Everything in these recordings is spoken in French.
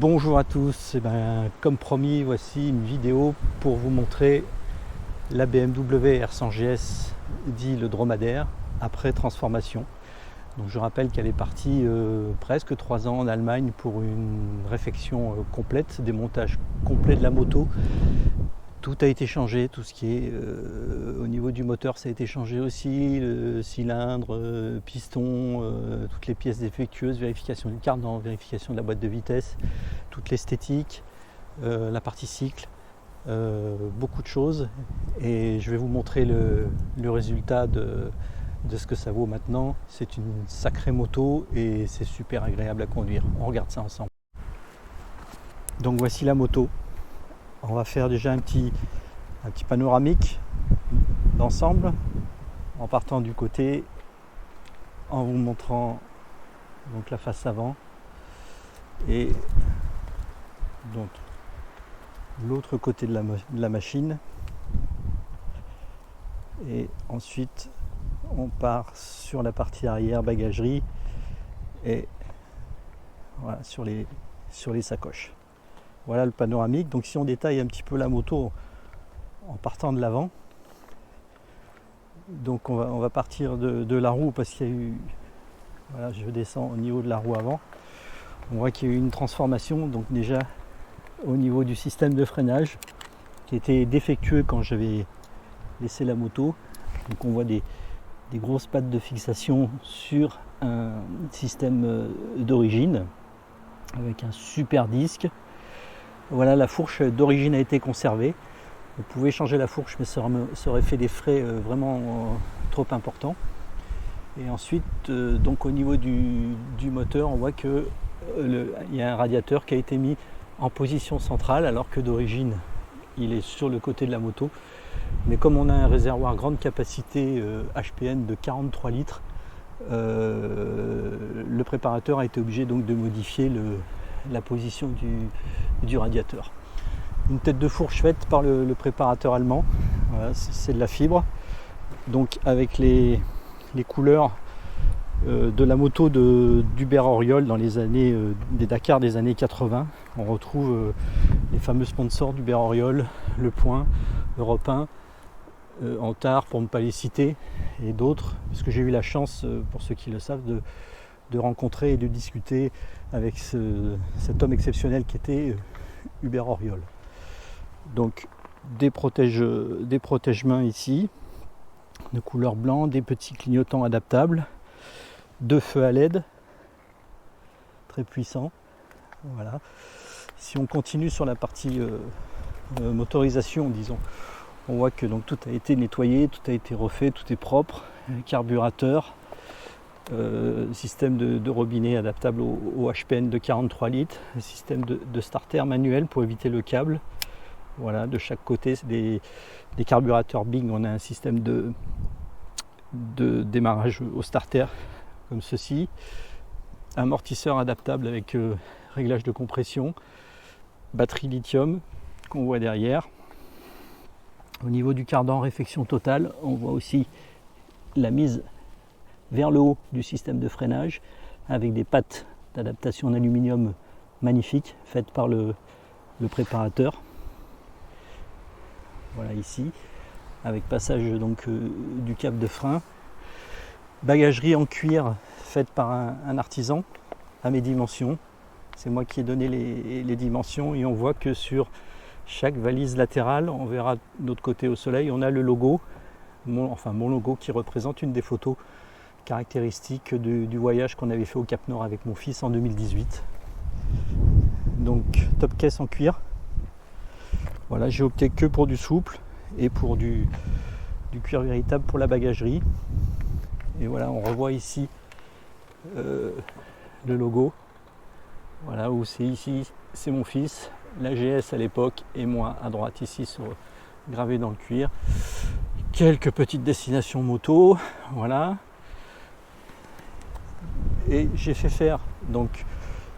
Bonjour à tous, comme promis, voici une vidéo pour vous montrer la BMW R100 GS, dit le dromadaire, après transformation. Donc je rappelle qu'elle est partie presque 3 ans en Allemagne pour une réfection complète, démontage complet de la moto. Tout a été changé, tout ce qui est au niveau du moteur, ça a été changé aussi, le cylindre, piston, toutes les pièces défectueuses, vérification du cardan, vérification de la boîte de vitesse, toute l'esthétique, la partie cycle, beaucoup de choses. Et je vais vous montrer le résultat de ce que ça vaut maintenant. C'est une sacrée moto et c'est super agréable à conduire. On regarde ça ensemble. Donc voici la moto. On va faire déjà un petit panoramique d'ensemble en partant du côté, en vous montrant donc la face avant et donc l'autre côté de la machine, et ensuite on part sur la partie arrière, bagagerie, et voilà, sur les sacoches. Voilà le panoramique. Donc si on détaille un petit peu la moto en partant de l'avant, donc on va partir de la roue, parce qu'il y a eu, voilà, je descends au niveau de la roue avant, on voit qu'il y a eu une transformation. Donc déjà au niveau du système de freinage qui était défectueux quand j'avais laissé la moto, donc on voit des grosses pattes de fixation sur un système d'origine avec un super disque. Voilà, la fourche d'origine a été conservée. Vous pouvez changer la fourche, mais ça aurait fait des frais vraiment trop importants. Et ensuite, donc au niveau du moteur, on voit qu'il y a un radiateur qui a été mis en position centrale, alors que d'origine il est sur le côté de la moto. Mais comme on a un réservoir grande capacité HPN de 43 litres, le préparateur a été obligé donc de modifier la position du radiateur. Une tête de fourche faite par le préparateur allemand, voilà, c'est de la fibre, donc avec les couleurs de la moto d'Hubert Auriol dans les années des Dakar des années 80. On retrouve les fameux sponsors d'Hubert Auriol, Le Point, Europe 1, Antar pour ne pas les citer, et d'autres, parce que j'ai eu la chance, pour ceux qui le savent, de rencontrer et de discuter avec cet homme exceptionnel qui était Hubert Auriol. Donc des protège-mains ici, de couleur blanc, des petits clignotants adaptables, 2 feux à LED, très puissants. Voilà. Si on continue sur la partie motorisation, disons, on voit que donc tout a été nettoyé, tout a été refait, tout est propre, carburateur, système de robinet adaptable au HPN de 43 litres, système de starter manuel pour éviter le câble. Voilà, de chaque côté, c'est des carburateurs Bing. On a un système de démarrage au starter comme ceci, amortisseur adaptable avec réglage de compression, batterie lithium qu'on voit derrière. Au niveau du cardan, réfection totale. On voit aussi la mise vers le haut du système de freinage avec des pattes d'adaptation en aluminium magnifiques faites par le préparateur. Voilà, ici, avec passage donc du câble de frein. Bagagerie en cuir faite par un artisan à mes dimensions. C'est moi qui ai donné les dimensions, et on voit que sur chaque valise latérale, on verra de l'autre côté au soleil, on a le logo, mon logo, qui représente une des photos caractéristiques du voyage qu'on avait fait au Cap Nord avec mon fils en 2018. Donc top caisse en cuir. Voilà, j'ai opté que pour du souple et pour du cuir véritable pour la bagagerie. Et voilà, on revoit ici le logo. Voilà, où c'est ici, c'est mon fils, la GS à l'époque, et moi à droite ici, gravé dans le cuir. Quelques petites destinations moto, voilà. Et j'ai fait faire donc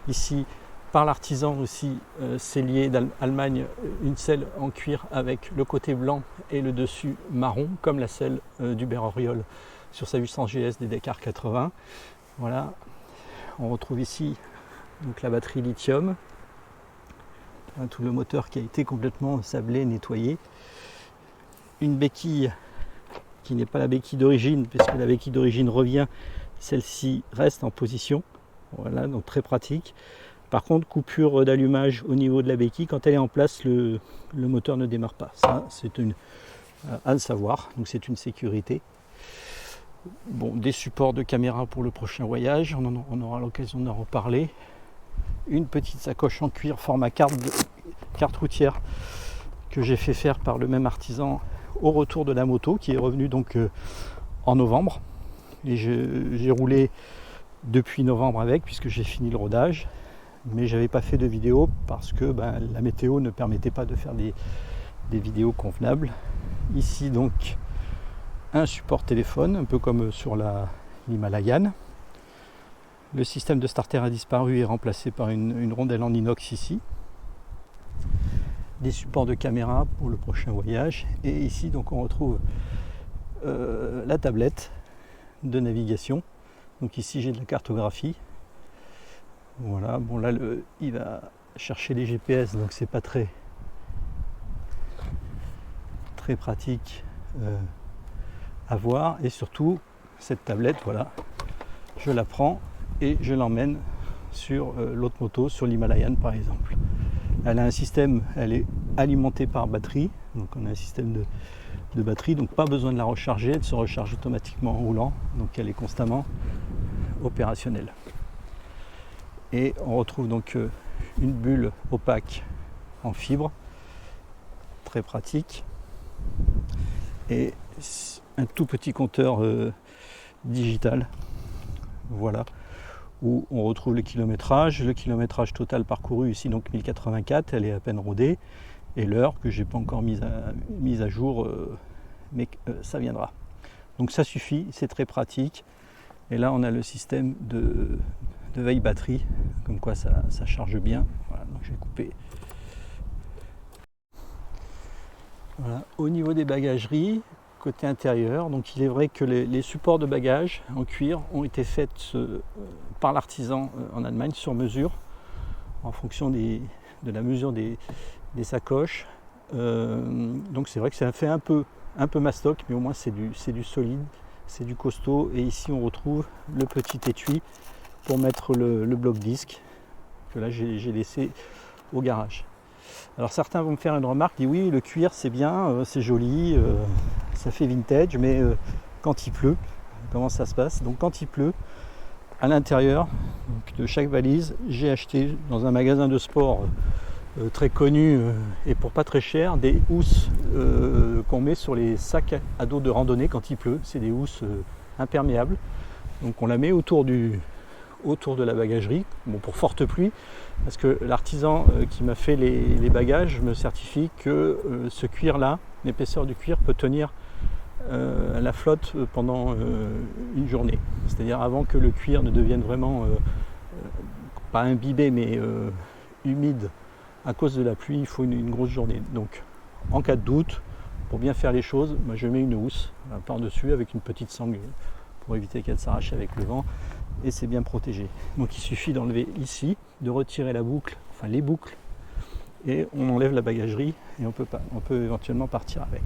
ici par l'artisan aussi, sellier d'Allemagne, une selle en cuir avec le côté blanc et le dessus marron, comme la selle d'Hubert Auriol sur sa 800 GS des Dakar 80. Voilà, on retrouve ici donc la batterie lithium, tout le moteur qui a été complètement sablé, nettoyé. Une béquille qui n'est pas la béquille d'origine, puisque la béquille d'origine revient, celle-ci reste en position. Voilà, donc très pratique. Par contre, coupure d'allumage au niveau de la béquille, quand elle est en place, le moteur ne démarre pas. Ça, c'est à le savoir, donc c'est une sécurité. Bon, des supports de caméra pour le prochain voyage, on aura l'occasion d'en reparler. Une petite sacoche en cuir format carte routière que j'ai fait faire par le même artisan au retour de la moto, qui est revenu donc en novembre. Et j'ai roulé depuis novembre avec, puisque j'ai fini le rodage, mais j'avais pas fait de vidéo parce que la météo ne permettait pas de faire des vidéos convenables. Ici donc un support téléphone, un peu comme sur l'Himalayan. Le système de starter a disparu et est remplacé par une rondelle en inox ici. Des supports de caméra pour le prochain voyage. Et ici donc on retrouve la tablette de navigation. Donc ici j'ai de la cartographie. Voilà, bon là il va chercher les GPS, donc c'est pas très pratique à voir. Et surtout cette tablette, voilà, je la prends et je l'emmène sur l'autre moto, sur l'Himalayan par exemple. Elle a un système, elle est alimentée par batterie, donc on a un système de batterie, donc pas besoin de la recharger, elle se recharge automatiquement en roulant, donc elle est constamment opérationnelle. Et on retrouve donc une bulle opaque en fibre, très pratique, et un tout petit compteur digital, voilà, où on retrouve le kilométrage total parcouru ici, donc 1084, elle est à peine rodée, et l'heure que j'ai pas encore mise à jour, mais ça viendra. Donc ça suffit, c'est très pratique. Et là on a le système de veille batterie, comme quoi ça charge bien. Voilà, donc je vais couper. Voilà. Au niveau des bagageries, côté intérieur, donc il est vrai que les supports de bagages en cuir ont été faits par l'artisan en Allemagne sur mesure, en fonction de la mesure des sacoches. Donc c'est vrai que ça fait un peu mastoc, mais au moins c'est du solide, c'est du costaud. Et ici on retrouve le petit étui pour mettre le bloc disque que là j'ai laissé au garage. Alors certains vont me faire une remarque, disent oui, le cuir c'est bien, c'est joli, ça fait vintage, mais quand il pleut, comment ça se passe? Donc quand il pleut, à l'intérieur de chaque valise, j'ai acheté dans un magasin de sport très connu et pour pas très cher, des housses qu'on met sur les sacs à dos de randonnée quand il pleut. C'est des housses imperméables, donc on la met autour de la bagagerie, bon, pour forte pluie, parce que l'artisan qui m'a fait les bagages me certifie que ce cuir là, l'épaisseur du cuir peut tenir la flotte pendant une journée, c'est-à-dire avant que le cuir ne devienne vraiment pas imbibé mais humide à cause de la pluie. Il faut une grosse journée. Donc en cas de doute, pour bien faire les choses, moi je mets une housse par dessus avec une petite sangle pour éviter qu'elle s'arrache avec le vent, et c'est bien protégé. Donc il suffit d'enlever ici, de retirer la boucle, enfin les boucles, et on enlève la bagagerie et on peut éventuellement partir avec.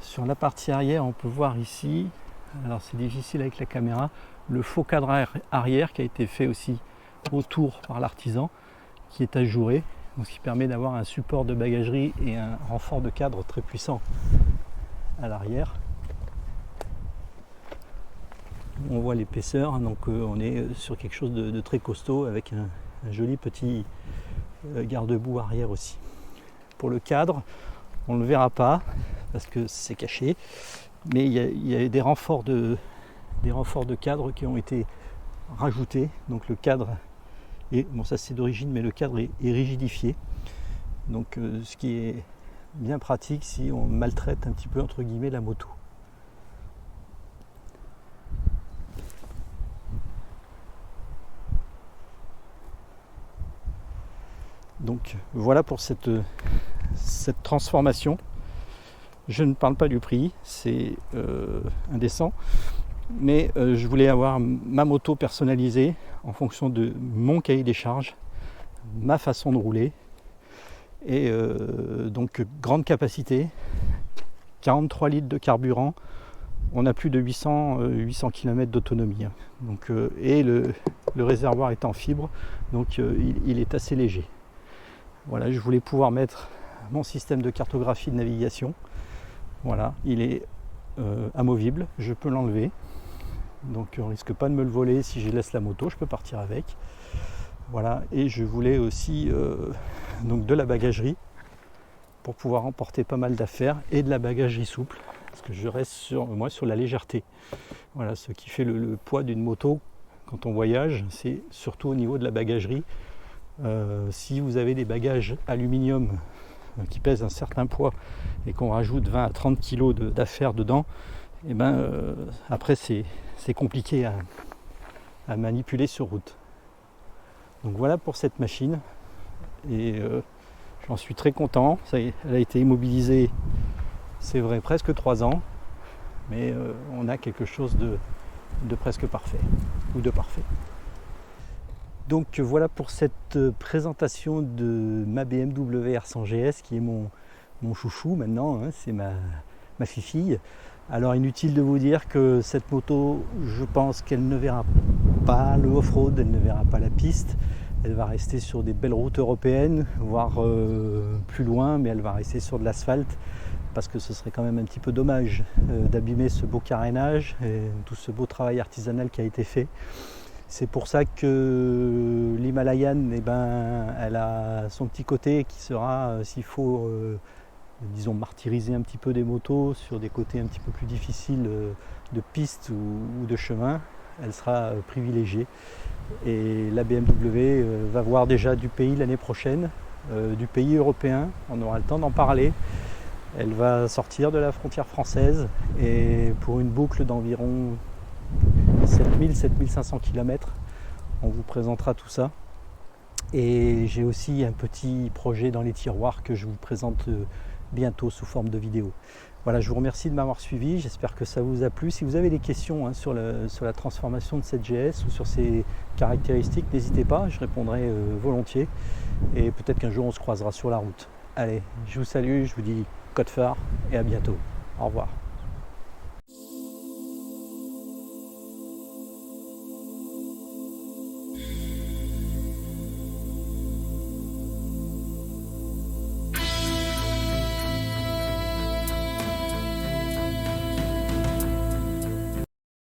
Sur la partie arrière, on peut voir ici, alors c'est difficile avec la caméra, le faux cadre arrière qui a été fait aussi autour par l'artisan, qui est ajouré, donc ce qui permet d'avoir un support de bagagerie et un renfort de cadre très puissant à l'arrière. On voit l'épaisseur, donc on est sur quelque chose de très costaud avec un joli petit garde-boue arrière aussi. Pour le cadre, on ne le verra pas parce que c'est caché, mais il y a des renforts de cadre qui ont été rajoutés. Donc le cadre est, bon ça c'est d'origine, mais le cadre est rigidifié. Donc ce qui est bien pratique si on maltraite un petit peu entre guillemets la moto. Donc voilà pour cette transformation. Je ne parle pas du prix, c'est indécent, mais je voulais avoir ma moto personnalisée en fonction de mon cahier des charges. ma façon de rouler. Et donc grande capacité, 43 litres de carburant, on a plus de 800 km d'autonomie. Donc, et le réservoir est en fibre, donc il est assez léger. Voilà, je voulais pouvoir mettre mon système de cartographie de navigation. Voilà, il est amovible, je peux l'enlever. Donc on ne risque pas de me le voler si je laisse la moto, je peux partir avec. Voilà, et je voulais aussi donc de la bagagerie pour pouvoir emporter pas mal d'affaires et de la bagagerie souple, parce que je reste sur la légèreté. Voilà, ce qui fait le poids d'une moto quand on voyage, c'est surtout au niveau de la bagagerie. Si vous avez des bagages aluminium qui pèsent un certain poids et qu'on rajoute 20 à 30 kg d'affaires dedans, et après c'est compliqué à manipuler sur route. Donc voilà pour cette machine, et j'en suis très content. Elle a été immobilisée, c'est vrai, presque 3 ans, mais on a quelque chose de presque parfait, ou de parfait. Donc voilà pour cette présentation de ma BMW R100 GS qui est mon chouchou maintenant, hein, c'est ma fifille. Alors inutile de vous dire que cette moto, je pense qu'elle ne verra pas le off-road, elle ne verra pas la piste, elle va rester sur des belles routes européennes, voire plus loin, mais elle va rester sur de l'asphalte, parce que ce serait quand même un petit peu dommage d'abîmer ce beau carénage et tout ce beau travail artisanal qui a été fait. C'est pour ça que l'Himalayan, elle a son petit côté qui sera, s'il faut, disons, martyriser un petit peu des motos sur des côtés un petit peu plus difficiles de piste ou de chemin, elle sera privilégiée. Et la BMW va voir déjà du pays l'année prochaine, du pays européen, on aura le temps d'en parler. Elle va sortir de la frontière française et pour une boucle d'environ 7000-7500 km, on vous présentera tout ça. Et j'ai aussi un petit projet dans les tiroirs que je vous présente bientôt sous forme de vidéo. Voilà, je vous remercie de m'avoir suivi, j'espère que ça vous a plu. Si vous avez des questions sur la transformation de cette GS ou sur ses caractéristiques, n'hésitez pas, je répondrai volontiers. Et peut-être qu'un jour on se croisera sur la route. Allez, je vous salue, je vous dis code phare et à bientôt. Au revoir.